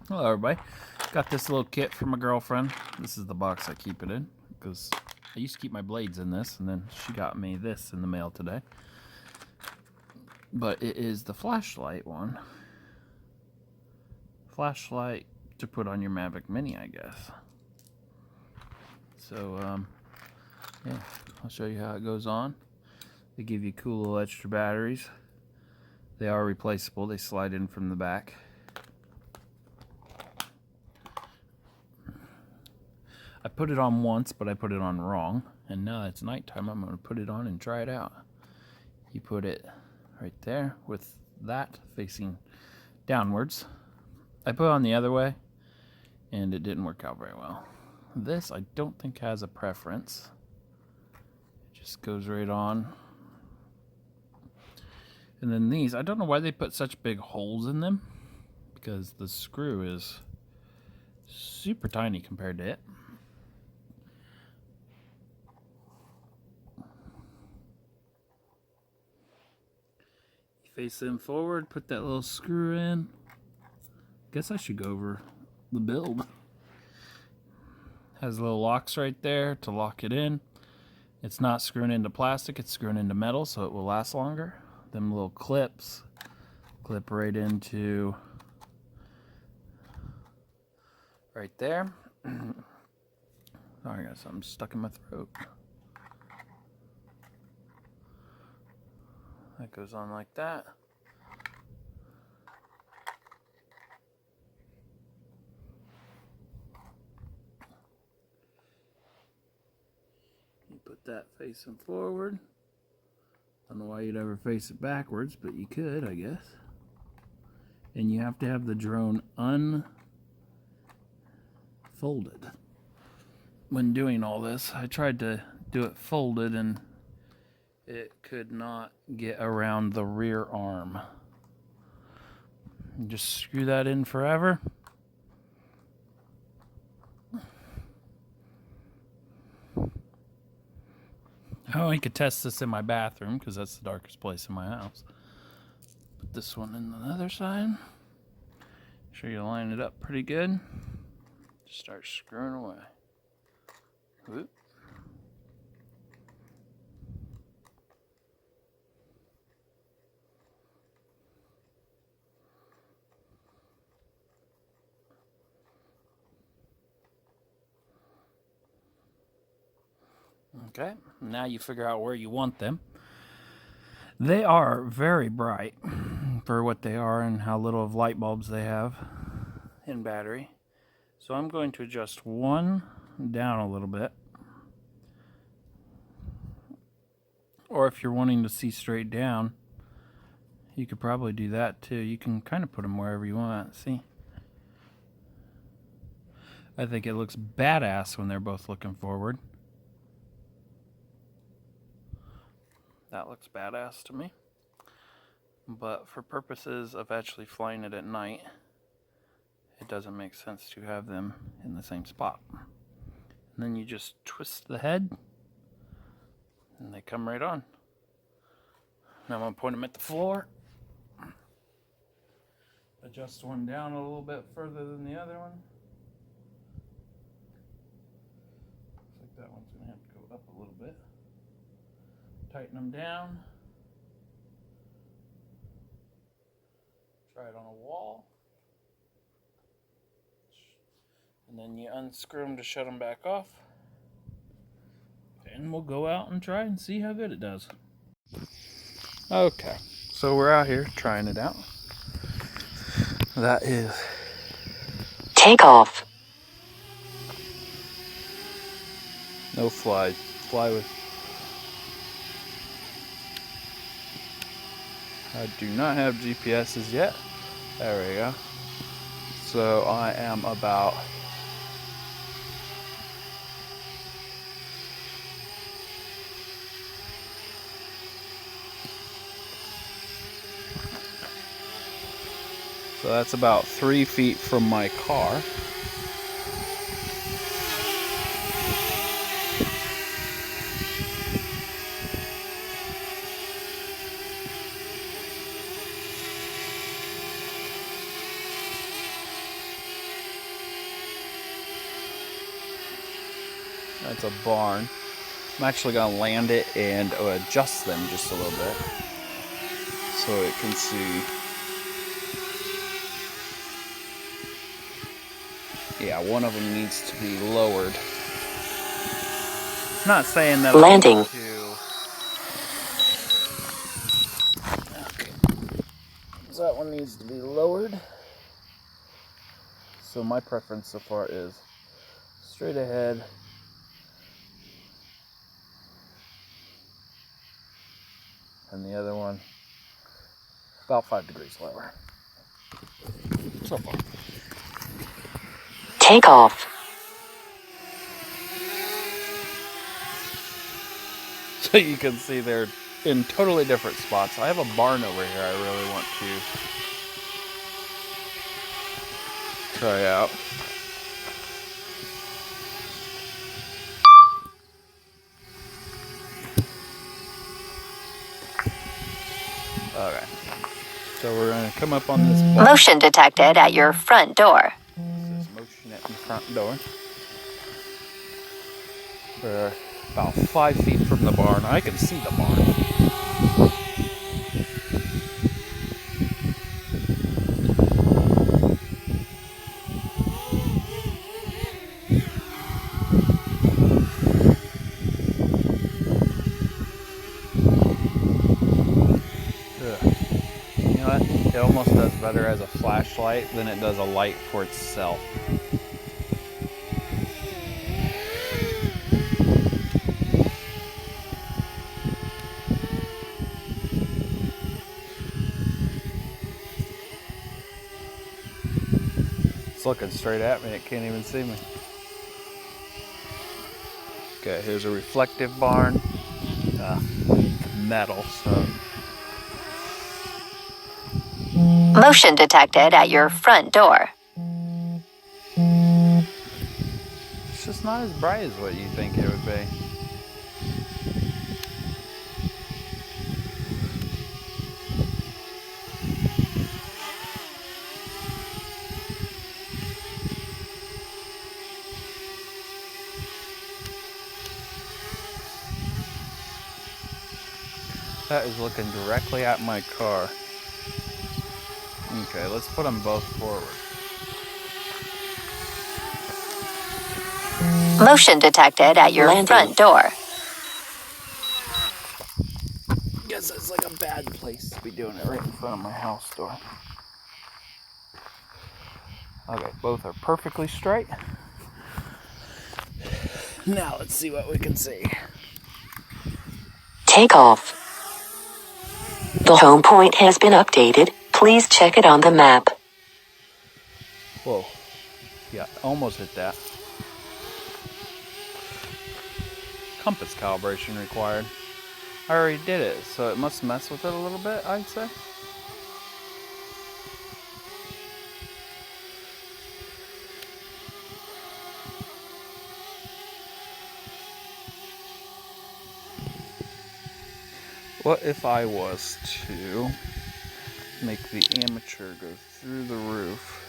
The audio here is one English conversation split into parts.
Hello everybody. Got this little kit from my girlfriend. This is the box I keep it in because I used to keep my blades in this, and then she got me this in the mail today. But it is the flashlight one. Flashlight to put on your Mavic Mini, I guess. So yeah, I'll show you how it goes on. They give you cool little extra batteries. They are replaceable. They slide in from the back. I put it on once, but I put it on wrong. And now it's nighttime, I'm going to put it on and try it out. You put it right there with that facing downwards. I put it on the other way, and it didn't work out very well. This, I don't think has a preference. It just goes right on. And then these, I don't know why they put such big holes in them, because the screw is super tiny compared to it. Face them forward, put that little screw in. Guess I should go over the build. Has little locks right there to lock it in. It's not screwing into plastic, it's screwing into metal, so it will last longer. Them little clips clip right into right there. Sorry, I got something stuck in my throat. That goes on like that. You put that facing forward. Don't know why you'd ever face it backwards, but you could, I guess. And you have to have the drone unfolded. When doing all this, I tried to do it folded and it could not get around the rear arm. And just screw that in forever. Oh, I could test this in my bathroom because that's the darkest place in my house. Put this one in the other side. Make sure you line it up pretty good. Just start screwing away. Whoop. Okay, now you figure out where you want them. They are very bright for what they are and how little of light bulbs they have in battery. So I'm going to adjust one down a little bit. Or if you're wanting to see straight down, you could probably do that too. You can kind of put them wherever you want. See? I think it looks badass when they're both looking forward. That looks badass to me. But for purposes of actually flying it at night, it doesn't make sense to have them in the same spot. And then you just twist the head, and they come right on. Now I'm going to point them at the floor. Adjust one down a little bit further than the other one. Looks like that one's going to have to go up a little bit. Tighten them down. Try it on a wall. And then you unscrew them to shut them back off. And we'll go out and try and see how good it does. Okay, so we're out here trying it out. That is takeoff. No fly. Fly with. I do not have GPSs yet. There we go. So I am about So that's about 3 feet from my car. That's a barn. I'm actually going to land it and adjust them just a little bit so it can see. Yeah, one of them needs to be lowered. I'm not saying that landing. Okay. So that one needs to be lowered. So my preference so far is straight ahead. And the other one about 5 degrees lower. So far. Take off. So you can see they're in totally different spots. I have a barn over here I really want to try out. Okay. So we're going to come up on this barn. Motion detected at your front door. This is motion at the front door. We're about 5 feet from the barn. I can see the barn. You know what? It almost does better as a flashlight than it does a light for itself. It's looking straight at me. It can't even see me. Okay, here's a reflective barn. Metal, so. Motion detected at your front door. It's just not as bright as what you think it would be. That is looking directly at my car. Okay, let's put them both forward. Motion detected at your front door. Guess that's like a bad place to be doing it right in front of my house door. Okay, both are perfectly straight. Now let's see what we can see. Take off. The home point has been updated. Please check it on the map. Whoa. Yeah, almost hit that. Compass calibration required. I already did it, so it must mess with it a little bit, I'd say. What if I was to make the amateur go through the roof?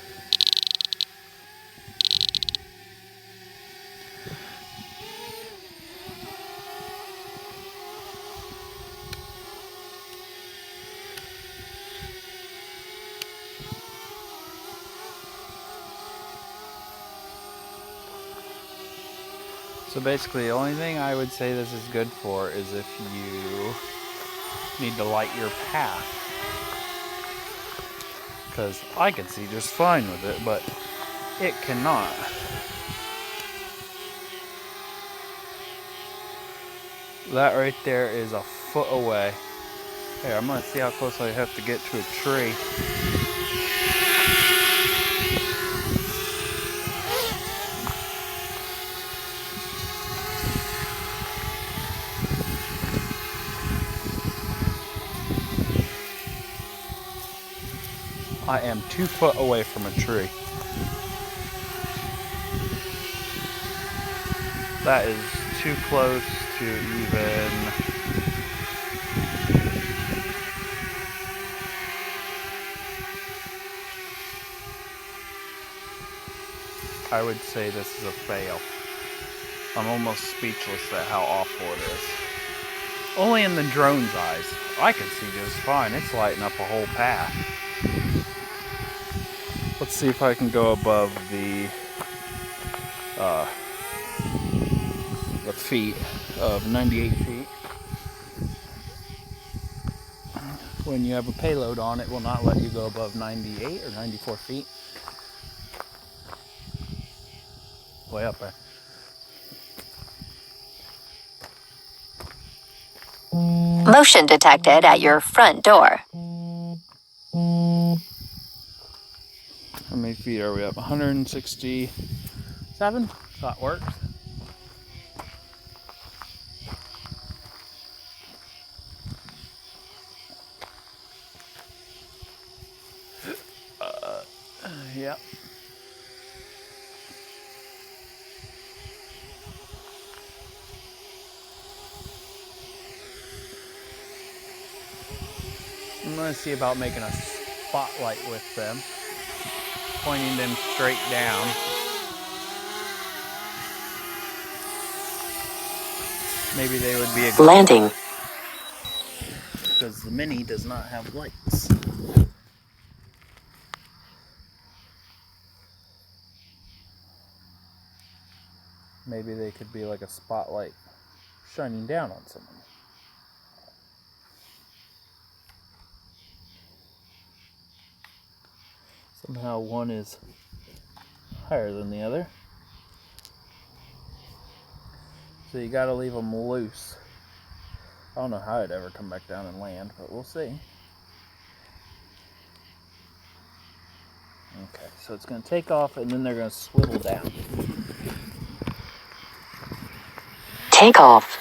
So basically, the only thing I would say this is good for is if you need to light your path. Because I can see just fine with it, but it cannot. That right there is a foot away. Here, I'm going to see how close I have to get to a tree. I am 2 foot away from a tree. That is too close to even... I would say this is a fail. I'm almost speechless at how awful it is. Only in the drone's eyes. I can see just fine. It's lighting up a whole path. Let's see if I can go above the feet of 98 feet. When you have a payload on, it will not let you go above 98 or 94 feet. Way up there. Motion detected at your front door. How many feet are we up? 167? That works. Yep. I'm going to see about making a spotlight with them, pointing them straight down. Maybe they would be a good Landing. because the Mini does not have lights. Maybe they could be like a spotlight shining down on someone. Somehow one is higher than the other. So you gotta leave them loose. I don't know how it'd ever come back down and land, but we'll see. Okay, so it's gonna take off and then they're gonna swivel down. Take off.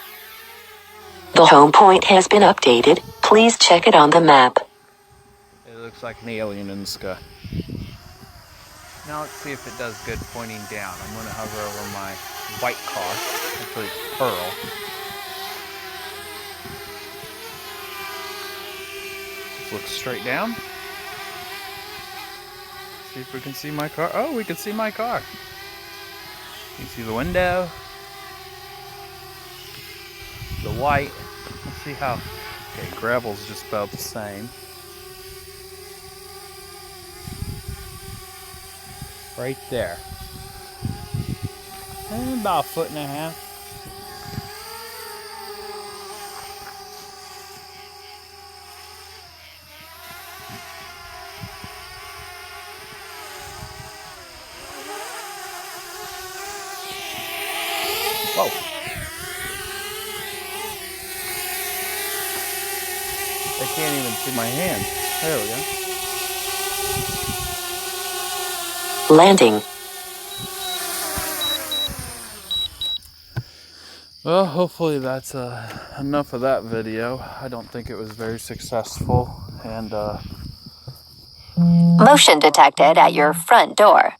The home point has been updated. Please check it on the map. It looks like an alien in the sky. Now let's see if it does good pointing down. I'm going to hover over my white car. Actually, it's Pearl. Let's look straight down. See if we can see my car. Oh, we can see my car. You can see the window. The white. Let's see how. Okay, gravel's just about the same. Right there. And about a foot and a half. Whoa. They can't even see my hand. There we go. Landing. Well, hopefully that's enough of that video. I don't think it was very successful. And Motion detected at your front door.